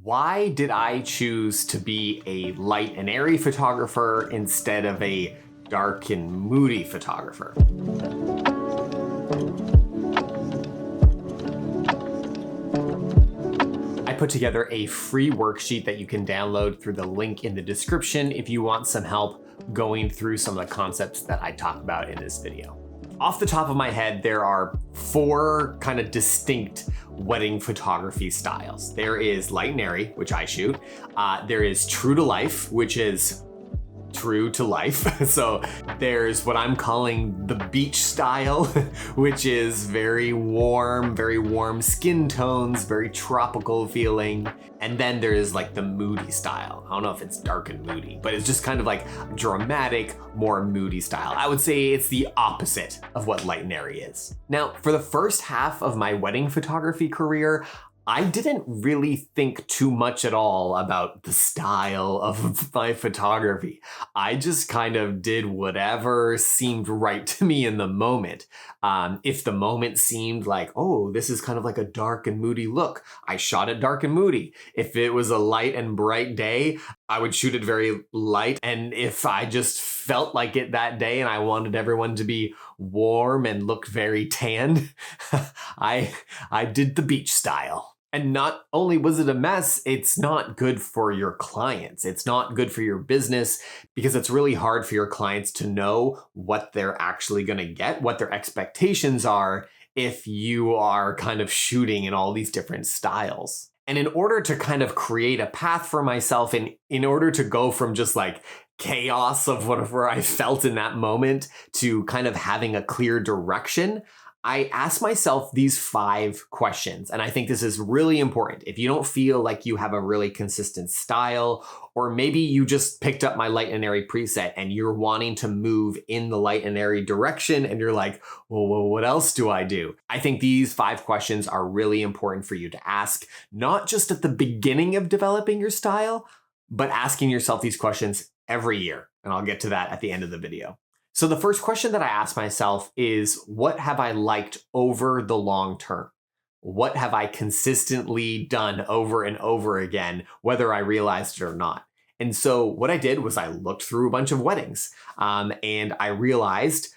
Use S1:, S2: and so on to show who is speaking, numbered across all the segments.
S1: Why did I choose to be a light and airy photographer instead of a dark and moody photographer? I put together a free worksheet that you can download through the link in the description if you want some help going through some of the concepts that I talk about in this video. Off the top of my head, there are four kind of distinct wedding photography styles. There is light and airy, which I shoot. There is true to life, which is true to life. So there's what I'm calling the beach style, which is very warm skin tones, very tropical feeling. And then there is like the moody style. I don't know if it's dark and moody, but it's just kind of like dramatic, more moody style. I would say it's the opposite of what light and airy is. Now, for the first half of my wedding photography career, I didn't really think too much at all about the style of my photography. I just kind of did whatever seemed right to me in the moment. If the moment seemed like, oh, this is kind of like a dark and moody look, I shot it dark and moody. If it was a light and bright day, I would shoot it very light. And if I just felt like it that day and I wanted everyone to be warm and look very tanned, I did the beach style. And not only was it a mess, it's not good for your clients. It's not good for your business because it's really hard for your clients to know what they're actually going to get, what their expectations are if you are kind of shooting in all these different styles. And in order to kind of create a path for myself and in order to go from just like chaos of whatever I felt in that moment to kind of having a clear direction, I asked myself these 5 questions, and I think this is really important. If you don't feel like you have a really consistent style, or maybe you just picked up my light and airy preset and you're wanting to move in the light and airy direction and you're like, well, what else do I do? I think these 5 questions are really important for you to ask, not just at the beginning of developing your style, but asking yourself these questions every year. And I'll get to that at the end of the video. So the first question that I ask myself is, what have I liked over the long term? What have I consistently done over and over again, whether I realized it or not? And so what I did was I looked through a bunch of weddings and I realized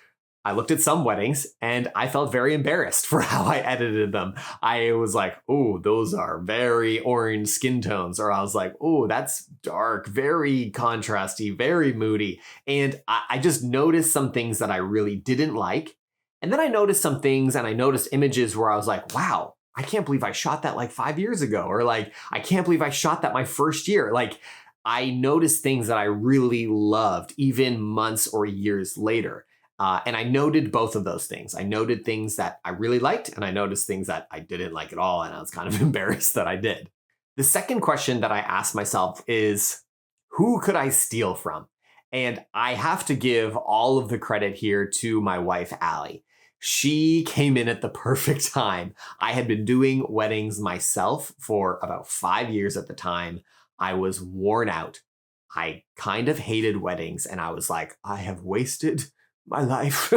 S1: I looked at some weddings and I felt very embarrassed for how I edited them. I was like, oh, those are very orange skin tones. Or I was like, oh, that's dark, very contrasty, very moody. And I just noticed some things that I really didn't like. And then I noticed some things and I noticed images where I was like, wow, I can't believe I shot that like 5 years ago. Or like, I can't believe I shot that my first year. Like, I noticed things that I really loved even months or years later. And I noted both of those things. I noted things that I really liked, and I noticed things that I didn't like at all, and I was kind of embarrassed that I did. The second question that I asked myself is, who could I steal from? And I have to give all of the credit here to my wife, Airy. She came in at the perfect time. I had been doing weddings myself for about 5 years at the time. I was worn out. I kind of hated weddings, and I was like, I have wasted my life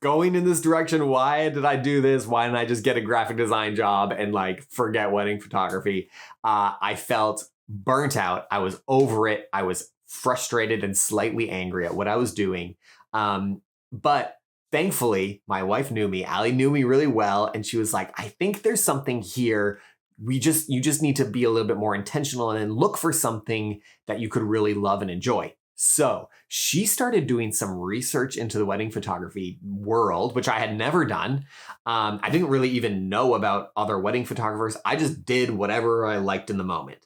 S1: going in this direction. Why did I do this? Why didn't I just get a graphic design job and like forget wedding photography? I felt burnt out. I was over it. I was frustrated and slightly angry at what I was doing. But thankfully, my wife knew me. Airy knew me really well. And she was like, I think there's something here. You just need to be a little bit more intentional and then look for something that you could really love and enjoy. So she started doing some research into the wedding photography world, which I had never done. I didn't really even know about other wedding photographers. I just did whatever I liked in the moment.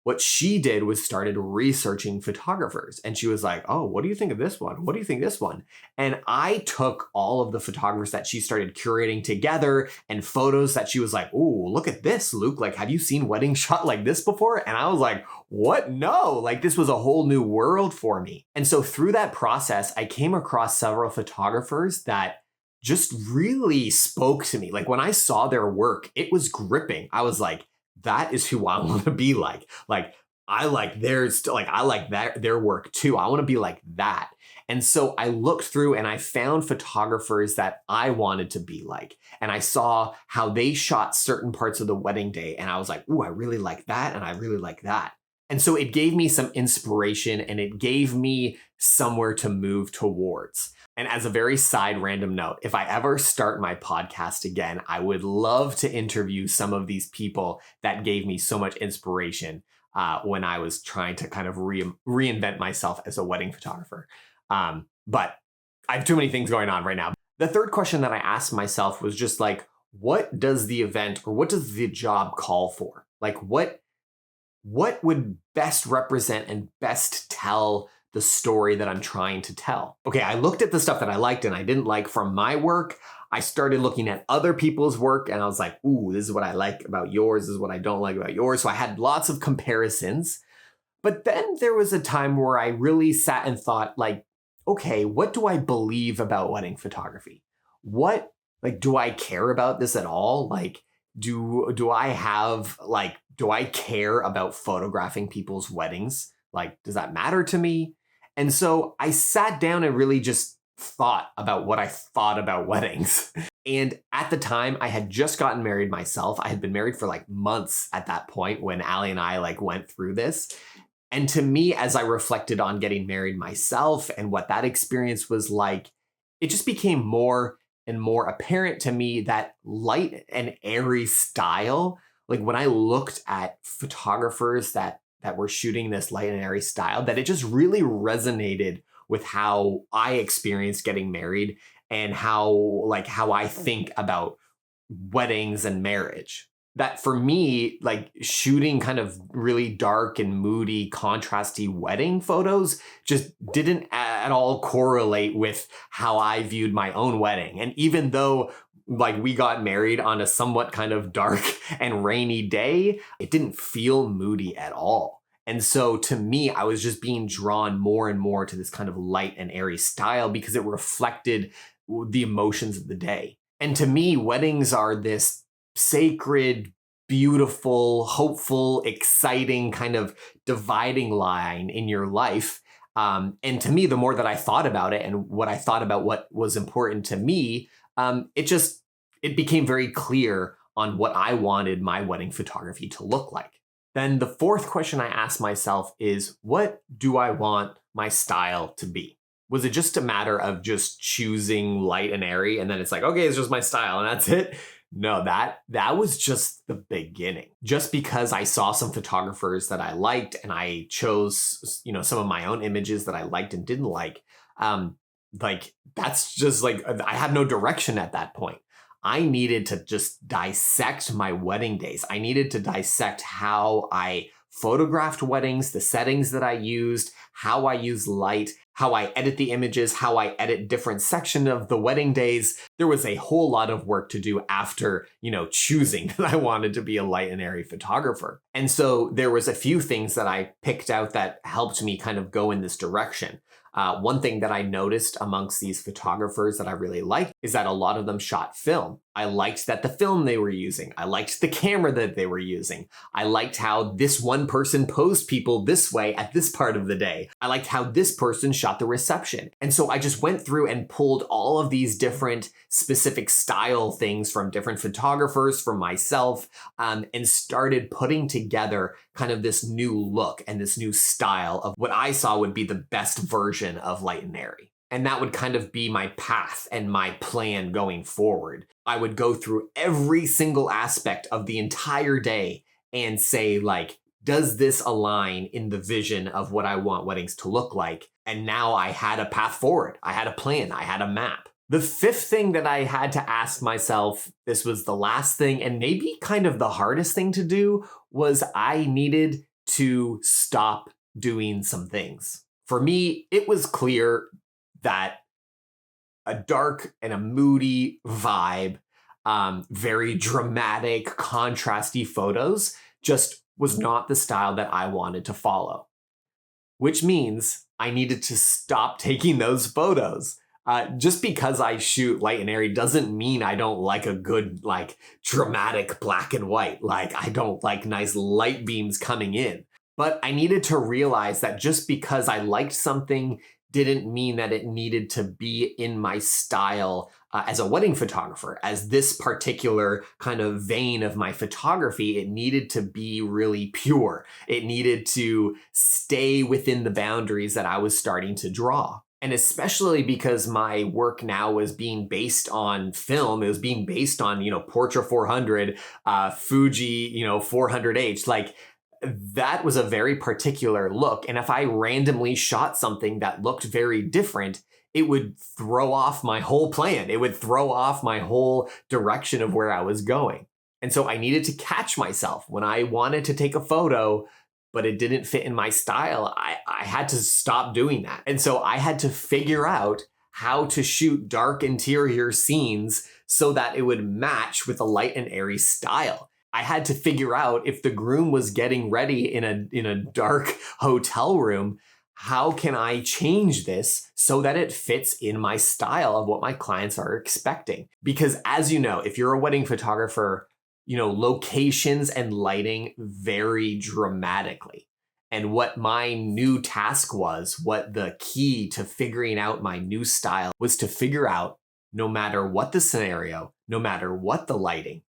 S1: What she did was started researching photographers. And she was like, oh, what do you think of this one? What do you think of this one? And I took all of the photographers that she started curating together and photos that she was like, oh, look at this, Luke. Like, have you seen wedding shot like this before? And I was like, what? No, like this was a whole new world for me. And so through that process, I came across several photographers that just really spoke to me. Like when I saw their work, it was gripping. I was like, that is who I want to be like. Like I like theirs, like I like their work too. I want to be like that. And so I looked through and I found photographers that I wanted to be like. And I saw how they shot certain parts of the wedding day. And I was like, ooh, I really like that. And I really like that. And so it gave me some inspiration and it gave me somewhere to move towards. And as a very side random note, if I ever start my podcast again, I would love to interview some of these people that gave me so much inspiration when I was trying to kind of reinvent myself as a wedding photographer. But I have too many things going on right now. The third question that I asked myself was just like, what does the event or what does the job call for? Like what would best represent and best tell the story that I'm trying to tell? Okay, I looked at the stuff that I liked and I didn't like from my work. I started looking at other people's work and I was like, ooh, this is what I like about yours. This is what I don't like about yours. So I had lots of comparisons. But then there was a time where I really sat and thought, like, okay, what do I believe about wedding photography? What, like, do I care about this at all? Like, do I have, like, do I care about photographing people's weddings? Like, does that matter to me? And so I sat down and really just thought about what I thought about weddings. And at the time, I had just gotten married myself. I had been married for like months at that point when Allie and I like went through this. And to me, as I reflected on getting married myself and what that experience was like, it just became more and more apparent to me that light and airy style, like when I looked at photographers that were shooting this light and airy style, that it just really resonated with how I experienced getting married and how I think about weddings and marriage. That for me, like shooting kind of really dark and moody, contrasty wedding photos just didn't at all correlate with how I viewed my own wedding. And even though like we got married on a somewhat kind of dark and rainy day, it didn't feel moody at all. And so to me, I was just being drawn more and more to this kind of light and airy style because it reflected the emotions of the day. And to me, weddings are this sacred, beautiful, hopeful, exciting kind of dividing line in your life. And to me, the more that I thought about it and what I thought about what was important to me, it became very clear on what I wanted my wedding photography to look like. Then the fourth question I asked myself is, what do I want my style to be? Was it just a matter of just choosing light and airy and then it's like, okay, it's just my style and that's it? No, that was just the beginning. Just because I saw some photographers that I liked and I chose, some of my own images that I liked and didn't like, that's just like, I had no direction at that point. I needed to just dissect my wedding days. I needed to dissect how I photographed weddings, the settings that I used, how I use light, how I edit the images, how I edit different sections of the wedding days. There was a whole lot of work to do after, choosing that I wanted to be a light and airy photographer. And so there was a few things that I picked out that helped me kind of go in this direction. One thing that I noticed amongst these photographers that I really liked is that a lot of them shot film. I liked that the film they were using. I liked the camera that they were using. I liked how this one person posed people this way at this part of the day. I liked how this person shot the reception. And so I just went through and pulled all of these different specific style things from different photographers, from myself, and started putting together kind of this new look and this new style of what I saw would be the best version of light and airy. And that would kind of be my path and my plan going forward. I would go through every single aspect of the entire day and say, like, does this align in the vision of what I want weddings to look like? And now I had a path forward. I had a plan. I had a map. The fifth thing that I had to ask myself, this was the last thing and maybe kind of the hardest thing to do, was I needed to stop doing some things. For me, it was clear that a dark and a moody vibe, very dramatic, contrasty photos just was not the style that I wanted to follow, which means I needed to stop taking those photos. Just because I shoot light and airy doesn't mean I don't like a good, like, dramatic black and white. Like, I don't like nice light beams coming in. But I needed to realize that just because I liked something didn't mean that it needed to be in my style as a wedding photographer. As this particular kind of vein of my photography, it needed to be really pure. It needed to stay within the boundaries that I was starting to draw. And especially because my work now was being based on film, it was being based on, Portra 400, Fuji, 400H, like that was a very particular look. And if I randomly shot something that looked very different, it would throw off my whole plan. It would throw off my whole direction of where I was going. And so I needed to catch myself when I wanted to take a photo, but it didn't fit in my style. I had to stop doing that. And so I had to figure out how to shoot dark interior scenes so that it would match with a light and airy style. I had to figure out if the groom was getting ready in a dark hotel room, how can I change this so that it fits in my style of what my clients are expecting? Because as you know, if you're a wedding photographer, locations and lighting vary dramatically. And what my new task was, what the key to figuring out my new style was to figure out, no matter what the scenario, no matter what the lighting,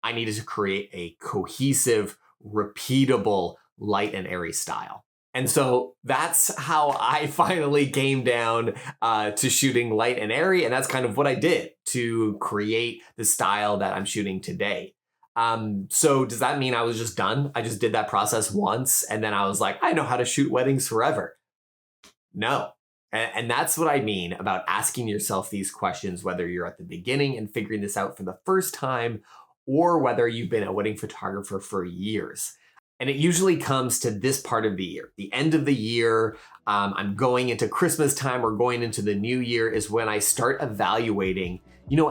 S1: I needed to create a cohesive, repeatable, light and airy style. And so that's how I finally came down to shooting light and airy. And that's kind of what I did to create the style that I'm shooting today. So does that mean I was just done? I just did that process once and then I was like, I know how to shoot weddings forever. No. And that's what I mean about asking yourself these questions, whether you're at the beginning and figuring this out for the first time, or whether you've been a wedding photographer for years. And it usually comes to this part of the year. The end of the year, I'm going into Christmas time or going into the new year is when I start evaluating,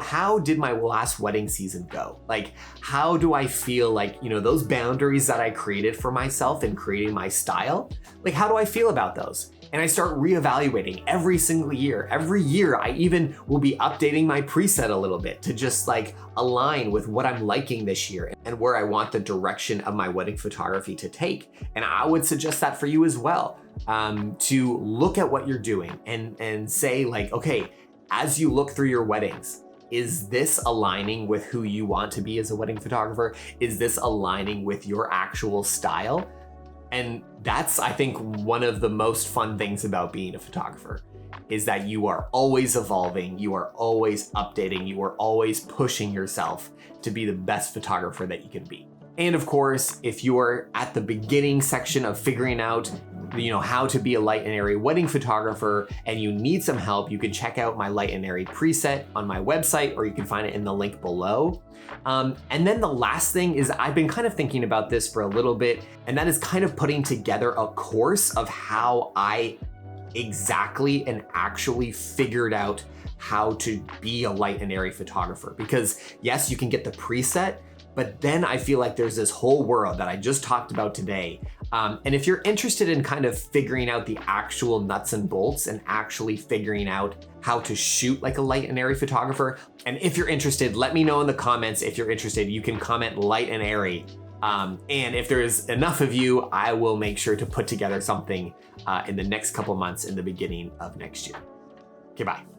S1: how did my last wedding season go? Like, how do I feel like, those boundaries that I created for myself in creating my style, like, how do I feel about those? And I start reevaluating every single year. Every year, I even will be updating my preset a little bit to just like align with what I'm liking this year and where I want the direction of my wedding photography to take. And I would suggest that for you as well, to look at what you're doing and say like, okay, as you look through your weddings, is this aligning with who you want to be as a wedding photographer? Is this aligning with your actual style? And that's, I think, one of the most fun things about being a photographer is that you are always evolving, you are always updating, you are always pushing yourself to be the best photographer that you can be. And of course, if you are at the beginning section of figuring out how to be a light and airy wedding photographer and you need some help, you can check out my light and airy preset on my website, or you can find it in the link below. And then the last thing is I've been kind of thinking about this for a little bit, and that is kind of putting together a course of how I exactly and actually figured out how to be a light and airy photographer. Because yes, you can get the preset, but then I feel like there's this whole world that I just talked about today. And if you're interested in kind of figuring out the actual nuts and bolts and actually figuring out how to shoot like a light and airy photographer, and if you're interested, let me know in the comments. If you're interested, you can comment light and airy. And if there's enough of you, I will make sure to put together something in the next couple months in the beginning of next year. Okay, bye.